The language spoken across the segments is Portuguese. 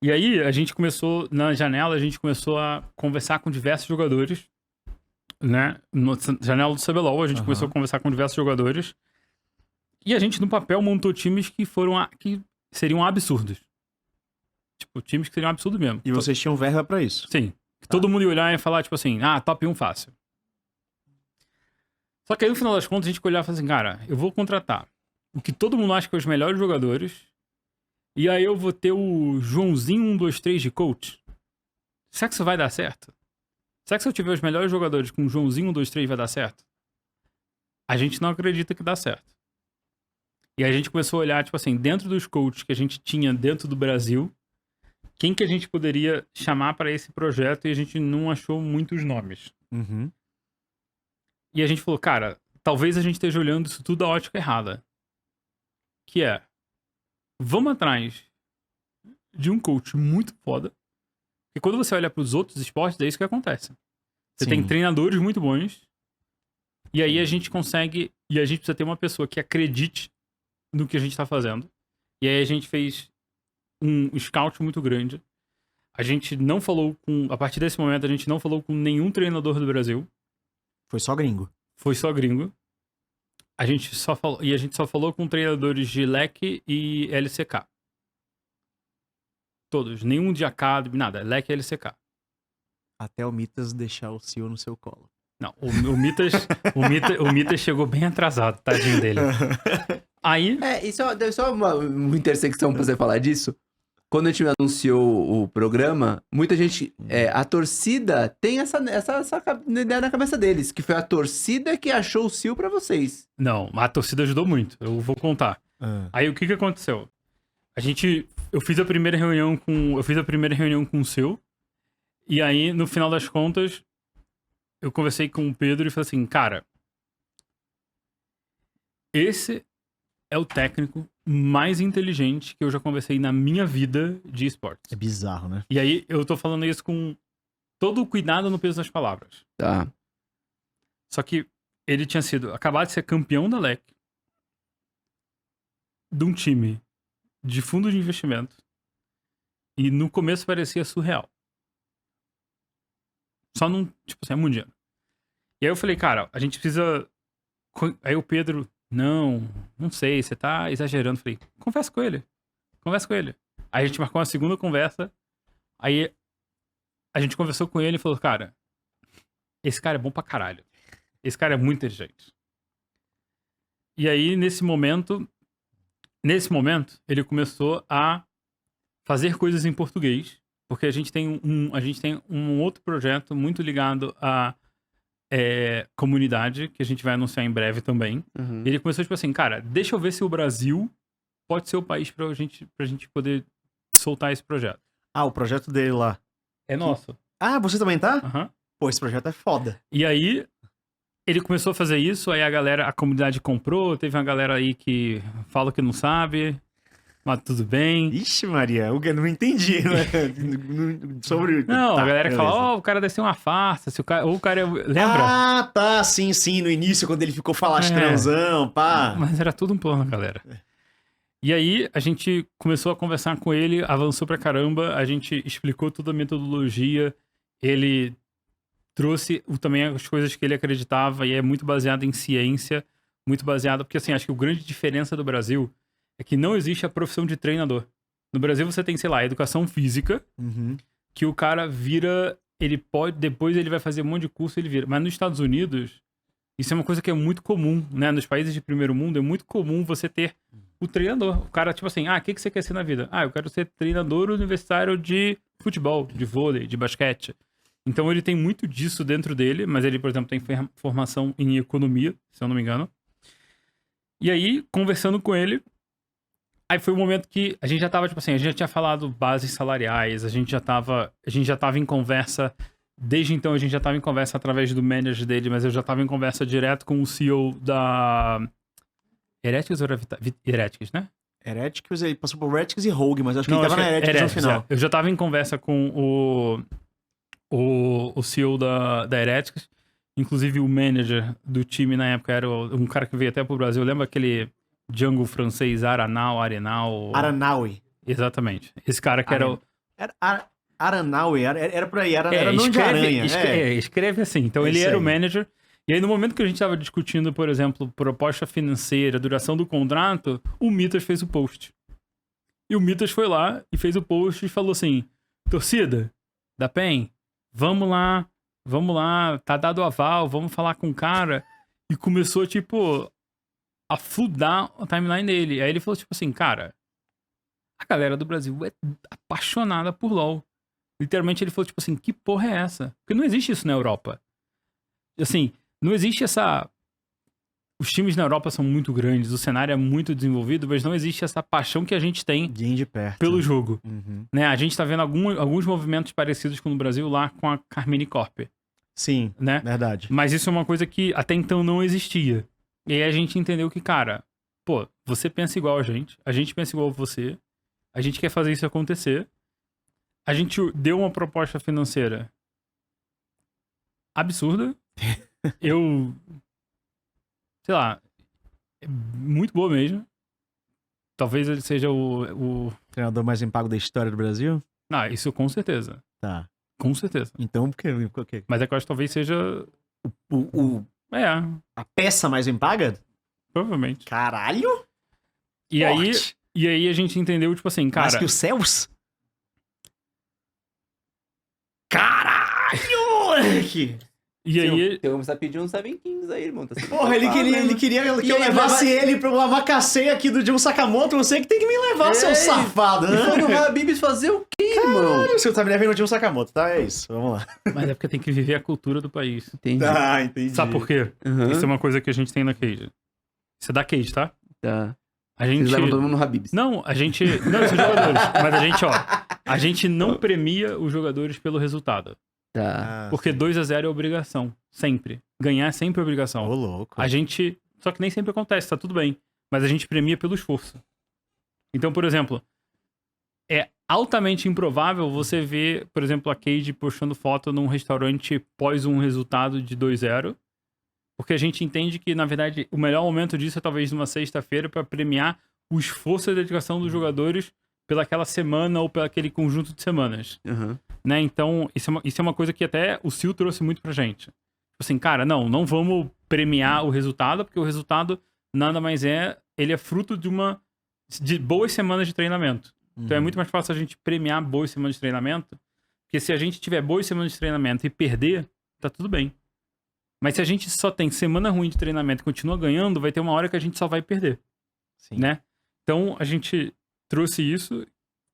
E aí, a gente começou, na janela, a gente começou a conversar com diversos jogadores, né? Na janela do CBLOL, a gente começou a conversar com diversos jogadores. E a gente, no papel, montou times que que seriam absurdos. Tipo, times que seriam absurdos mesmo. E vocês tinham verba pra isso? Sim. Que todo mundo ia olhar e falar, tipo assim, top 1 fácil. Só que aí, no final das contas, a gente olhava e falava assim, cara, eu vou contratar o que todo mundo acha que é os melhores jogadores, e aí eu vou ter o Joãozinho 1, 2, 3 de coach. Será que isso vai dar certo? Será que se eu tiver os melhores jogadores com o Joãozinho 1, 2, 3 vai dar certo? A gente não acredita que dá certo. E aí a gente começou a olhar, tipo assim, dentro dos coaches que a gente tinha dentro do Brasil, quem que a gente poderia chamar para esse projeto, e a gente não achou muitos nomes. Uhum. E a gente falou, cara, talvez a gente esteja olhando isso tudo da ótica errada. Que é, vamos atrás de um coach muito foda. Porque quando você olha para os outros esportes, é isso que acontece. Você Sim. tem treinadores muito bons, e aí a gente consegue, e a gente precisa ter uma pessoa que acredite no que a gente tá fazendo. E aí a gente fez um scout muito grande. A gente não falou a partir desse momento, a gente não falou com nenhum treinador do Brasil. Foi só gringo. Foi só gringo. A gente só falou com treinadores de LEC e LCK. Todos. Nenhum de Academy, nada. LEC e LCK. Até o Mitas deixar o Seal no seu colo. Não, o Mitas chegou bem atrasado, tadinho dele. Aí... Deve só uma intersecção pra você falar disso. Quando a gente anunciou o programa, muita gente... a torcida tem essa ideia na cabeça deles, que foi a torcida que achou o Seal pra vocês. Não, a torcida ajudou muito. Eu vou contar. Aí o que aconteceu? Eu fiz a primeira reunião com o Seu. E aí, no final das contas, eu conversei com o Pedro e falei assim, cara, esse é o técnico mais inteligente que eu já conversei na minha vida de esportes. É bizarro, né? E aí, eu tô falando isso com todo o cuidado no peso das palavras. Tá. Só que ele tinha acabado de ser campeão da LEC, de um time de fundo de investimento, e no começo parecia surreal. Só não, tipo assim, é mundial. E aí eu falei, cara, a gente precisa... Aí o Pedro, não sei, você tá exagerando. Falei, conversa com ele. Aí a gente marcou uma segunda conversa, aí a gente conversou com ele e falou, cara, esse cara é bom pra caralho. Esse cara é muito inteligente. E aí, nesse momento, ele começou a fazer coisas em português, porque a gente tem um outro projeto muito ligado à comunidade, que a gente vai anunciar em breve também. Uhum. E ele começou, tipo assim, cara, deixa eu ver se o Brasil pode ser o país pra gente poder soltar esse projeto. Ah, o projeto dele lá. É nosso. Ah, você também tá? Aham. Pô, esse projeto é foda. E aí, ele começou a fazer isso, aí a comunidade comprou, teve uma galera aí que fala que não sabe, mas tudo bem. Ixi, Maria, eu não entendi, né? Sobre... Não, Tá, a galera que beleza. fala, o cara deve ser uma farsa, ou o cara... Lembra? Ah, tá, sim, no início, quando ele ficou falastranzão, pá. Mas era tudo um plano, galera. E aí, a gente começou a conversar com ele, avançou pra caramba, a gente explicou toda a metodologia, ele trouxe também as coisas que ele acreditava, e é muito baseado em ciência, muito baseado... Porque, assim, acho que a grande diferença do Brasil é que não existe a profissão de treinador. No Brasil, você tem, sei lá, educação física, que o cara vira... Depois ele vai fazer um monte de curso, ele vira. Mas nos Estados Unidos, isso é uma coisa que é muito comum, né? Nos países de primeiro mundo, é muito comum você ter o treinador. O cara, tipo assim, o que você quer ser na vida? Eu quero ser treinador universitário de futebol, de vôlei, de basquete. Então ele tem muito disso dentro dele, mas ele, por exemplo, tem formação em economia, se eu não me engano. E aí, conversando com ele, aí foi o momento que a gente já tava, tipo assim, a gente já tinha falado bases salariais, a gente já tava em conversa, desde então a gente já tava em conversa através do manager dele, mas eu já tava em conversa direto com o CEO da Heretics ou era Heretics, né? Heretics, ele passou por Heretics e Rogue, mas acho que Não, ele tava na Heretics no final. Eu já tava em conversa com o CEO da Heretics, inclusive o manager do time na época era um cara que veio até pro Brasil, lembra aquele jungle francês Aranaui. Aranaui. Exatamente. Esse cara que era Aranauer, era por aí, era nome de aranha. Escreve assim. Então É ele isso era aí. o manager. E aí no momento que a gente estava discutindo, por exemplo, proposta financeira, duração do contrato, o Mitas fez o post. E o Mitas foi lá e fez o post e falou assim, torcida da PEN, vamos lá, tá dado o aval, vamos falar com o cara. E começou, tipo, a fludar a timeline dele. Aí ele falou, tipo assim, cara, a galera do Brasil é apaixonada por LoL. Literalmente ele falou, tipo assim, que porra é essa? Porque não existe isso na Europa. Assim, não existe essa... Os times na Europa são muito grandes, o cenário é muito desenvolvido, mas não existe essa paixão que a gente tem Ninguém de perto. pelo jogo. Uhum. Né? A gente tá vendo alguns movimentos parecidos com o Brasil lá com a Carmine Corp, Sim, né? verdade. Mas isso é uma coisa que até então não existia. E aí a gente entendeu que, cara, pô, você pensa igual a gente pensa igual você, a gente quer fazer isso acontecer. A gente deu uma proposta financeira absurda. Eu... Sei lá, é muito boa mesmo. Talvez ele seja o... Treinador mais bem pago da história do Brasil? Ah, isso com certeza. Tá. Com certeza. Então, por quê? Mas é que eu acho que talvez seja... É, A peça mais bem paga? provavelmente. Caralho! E aí a gente entendeu, tipo assim, Mais cara... que os céus? Caralho! E aí... Tem que começar a pedir uns Seven Kings aí, irmão. Tá Porra, ele queria que eu levasse ele pra uma macaceia aqui do John Sakamoto. Você que tem que me levar, seu safado, E foi né? no Habibs fazer o quê, irmão? Você tá me levando no John Sakamoto, tá? É isso, vamos lá. Mas é porque tem que viver a cultura do país. Entendi. Tá, entendi. Sabe por quê? Uhum. Isso é uma coisa que a gente tem na Cage. Isso é da Cage, tá? Tá. A Vocês gente... levam todo mundo no Habibs. Não, a gente... Não, esses jogadores. Mas a gente, ó... A gente não premia os jogadores pelo resultado. Tá. Porque 2-0 é obrigação. Sempre. Ganhar é sempre obrigação. Ô, louco. A gente... Só que nem sempre acontece, tá tudo bem. Mas a gente premia pelo esforço. Então, por exemplo... É altamente improvável você ver, por exemplo, a Cade postando foto num restaurante pós um resultado de 2-0. Porque a gente entende que, na verdade, o melhor momento disso é talvez numa sexta-feira para premiar o esforço e a dedicação dos jogadores pelaquela semana ou pelaquele conjunto de semanas. Uhum. Né? Então, isso é uma coisa que até o Sil trouxe muito pra gente. Tipo assim, cara, não vamos premiar o resultado, porque o resultado nada mais ele é fruto de boas semanas de treinamento. Então é muito mais fácil a gente premiar boas semanas de treinamento, porque se a gente tiver boas semanas de treinamento e perder, tá tudo bem. Mas se a gente só tem semana ruim de treinamento e continua ganhando, vai ter uma hora que a gente só vai perder. Sim. Né? Então a gente trouxe isso. O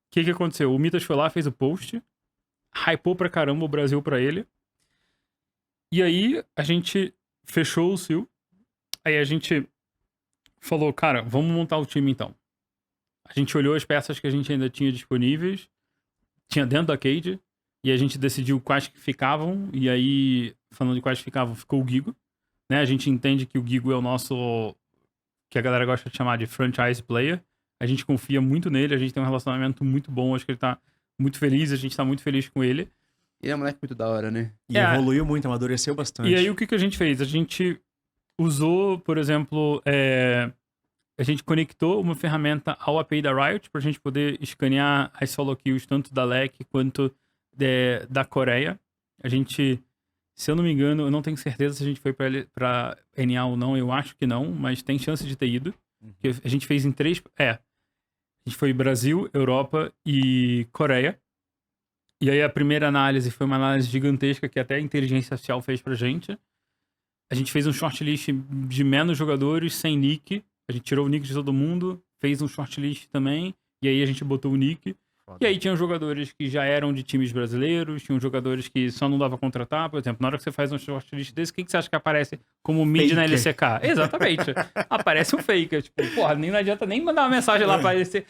que aconteceu? O Mitas foi lá, fez o post, hypou pra caramba o Brasil pra ele. E aí a gente fechou o Sil. Aí a gente falou, cara, vamos montar o time então. A gente olhou as peças que a gente ainda tinha disponíveis, tinha dentro da Cade, e a gente decidiu quais que ficavam, e aí, falando de quais ficavam, ficou o Gigo, né? A gente entende que o Gigo é o nosso, que a galera gosta de chamar de franchise player. A gente confia muito nele, a gente tem um relacionamento muito bom, acho que ele tá muito feliz, a gente tá muito feliz com ele. Ele é um moleque muito da hora, né? E evoluiu muito, amadureceu bastante. E aí o que a gente fez? A gente usou, por exemplo, a gente conectou uma ferramenta ao API da Riot pra gente poder escanear as solo kills tanto da LEC quanto da Coreia. A gente, se eu não me engano, eu não tenho certeza se a gente foi pra NA ou não, eu acho que não, mas tem chance de ter ido. Porque a gente fez em 3... A gente foi Brasil, Europa e Coreia. E aí a primeira análise foi uma análise gigantesca que até a inteligência artificial fez pra gente. A gente fez um shortlist de menos jogadores, sem nick. A gente tirou o nick de todo mundo, fez um shortlist também, e aí a gente botou o nick. Foda. E aí tinham jogadores que já eram de times brasileiros, tinham jogadores que só não dava contratar. Por exemplo, na hora que você faz um shortlist desse, o que você acha que aparece como mid na LCK? Exatamente. Aparece um faker. Tipo, porra, nem não adianta nem mandar uma mensagem lá pra esse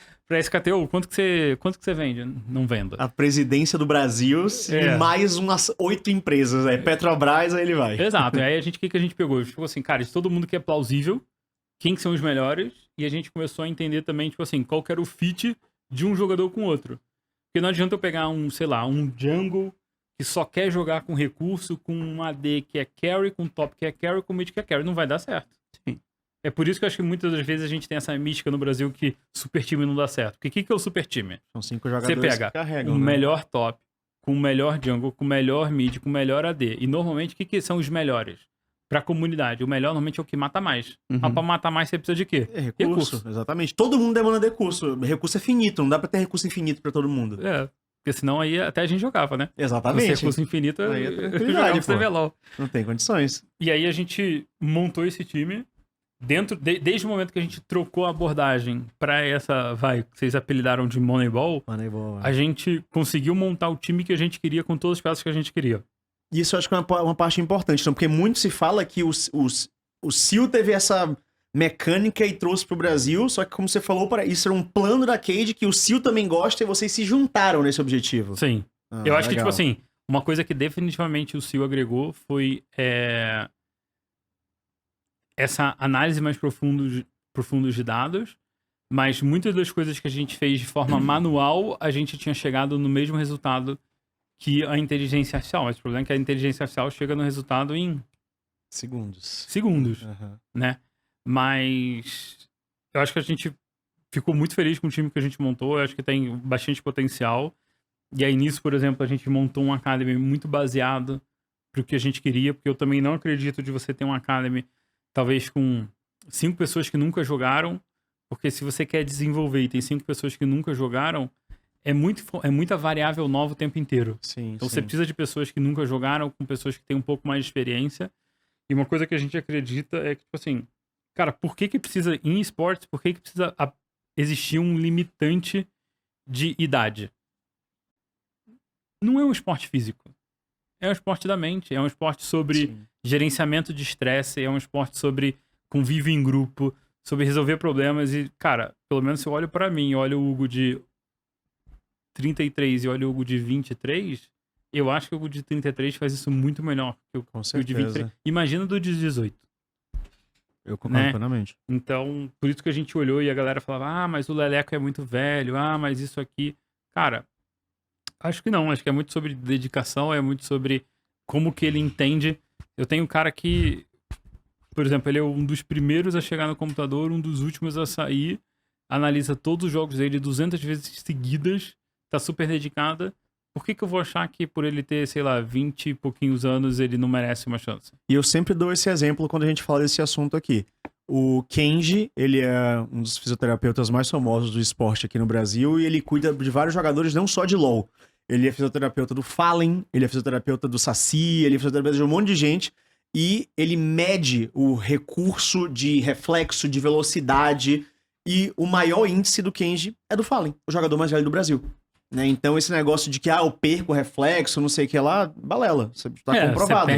KTO. Quanto que você vende? Não venda. A presidência do Brasil e mais umas 8 empresas. Petrobras, aí ele vai. Exato. E aí o que a gente pegou? A gente ficou assim, cara, de todo mundo que é plausível, quem que são os melhores, e a gente começou a entender também, tipo assim, qual que era o fit de um jogador com o outro. Porque não adianta eu pegar um jungle que só quer jogar com recurso, com um AD que é carry, com top que é carry, com mid que é carry. Não vai dar certo. Sim. É por isso que eu acho que muitas das vezes a gente tem essa mística no Brasil que super time não dá certo. Porque o que é o super time? São 5 Você jogadores pega que carregam, o né? melhor top, com o melhor jungle, com o melhor mid, com o melhor AD. E normalmente, o que são os melhores? Pra comunidade. O melhor normalmente é o que mata mais. Uhum. Mas pra matar mais, você precisa de quê? É recurso, exatamente. Todo mundo demanda recurso. Recurso é finito, não dá pra ter recurso infinito pra todo mundo. É. Porque senão aí até a gente jogava, né? Se Exatamente. fosse recurso infinito, Aí é eu tranquilidade, jogava pô. CBLOL. Não tem condições. E aí a gente montou esse time desde o momento que a gente trocou a abordagem pra essa, que vocês apelidaram de Moneyball, a gente conseguiu montar o time que a gente queria com todas as peças que a gente queria. Isso eu acho que é uma parte importante, então, porque muito se fala que o Seal teve essa mecânica e trouxe pro Brasil, só que como você falou, isso era um plano da Cade que o Seal também gosta e vocês se juntaram nesse objetivo. Sim. Eu acho que, tipo assim, uma coisa que definitivamente o Seal agregou foi essa análise mais profunda de dados, mas muitas das coisas que a gente fez de forma manual, a gente tinha chegado no mesmo resultado que a inteligência artificial. Mas o problema é que a inteligência artificial chega no resultado em segundos, né? Mas eu acho que a gente ficou muito feliz com o time que a gente montou. Eu acho que tem bastante potencial. E aí nisso, por exemplo, a gente montou um Academy muito baseado pro que a gente queria, porque eu também não acredito de você ter um Academy talvez com 5 pessoas que nunca jogaram, porque se você quer desenvolver e tem 5 pessoas que nunca jogaram, é muita variável nova o tempo inteiro. Sim, então você precisa de pessoas que nunca jogaram, com pessoas que têm um pouco mais de experiência. E uma coisa que a gente acredita é que, tipo assim, cara, por que precisa, em esportes, por que precisa existir um limitante de idade? Não é um esporte físico. É um esporte da mente, é um esporte sobre gerenciamento de estresse, é um esporte sobre convívio em grupo, sobre resolver problemas e, cara, pelo menos se eu olho pra mim, olho o Hugo de 33 e olho o Hugo de 23, eu acho que o Hugo de 33 faz isso muito melhor que o de 23. Imagina do de 18. Eu concordo plenamente. Então, por isso que a gente olhou e a galera falava, mas o Leleco é muito velho, mas isso aqui... Cara, acho que não, acho que é muito sobre dedicação, é muito sobre como que ele entende. Eu tenho um cara que, por exemplo, ele é um dos primeiros a chegar no computador, um dos últimos a sair, analisa todos os jogos dele 200 vezes seguidas, tá super dedicada. Por que eu vou achar que por ele ter, sei lá, 20 e pouquinhos anos, ele não merece uma chance? E eu sempre dou esse exemplo quando a gente fala desse assunto aqui. O Kenji, ele é um dos fisioterapeutas mais famosos do esporte aqui no Brasil e ele cuida de vários jogadores, não só de LoL. Ele é fisioterapeuta do Fallen, ele é fisioterapeuta do Saci, ele é fisioterapeuta de um monte de gente e ele mede o recurso de reflexo, de velocidade e o maior índice do Kenji é do Fallen, o jogador mais velho do Brasil. Né? Então esse negócio de que eu perco reflexo, não sei o que lá, balela. Você tá comprovado.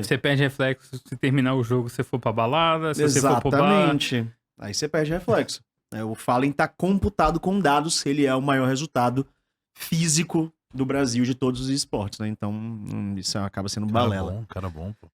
Você perde reflexo se terminar o jogo, se for pra balada, se você for pro bar. Exatamente. Aí você perde reflexo. O Fallen tá computado com dados, ele é o maior resultado físico do Brasil de todos os esportes, né? Então isso acaba sendo balela. Cara bom, pô.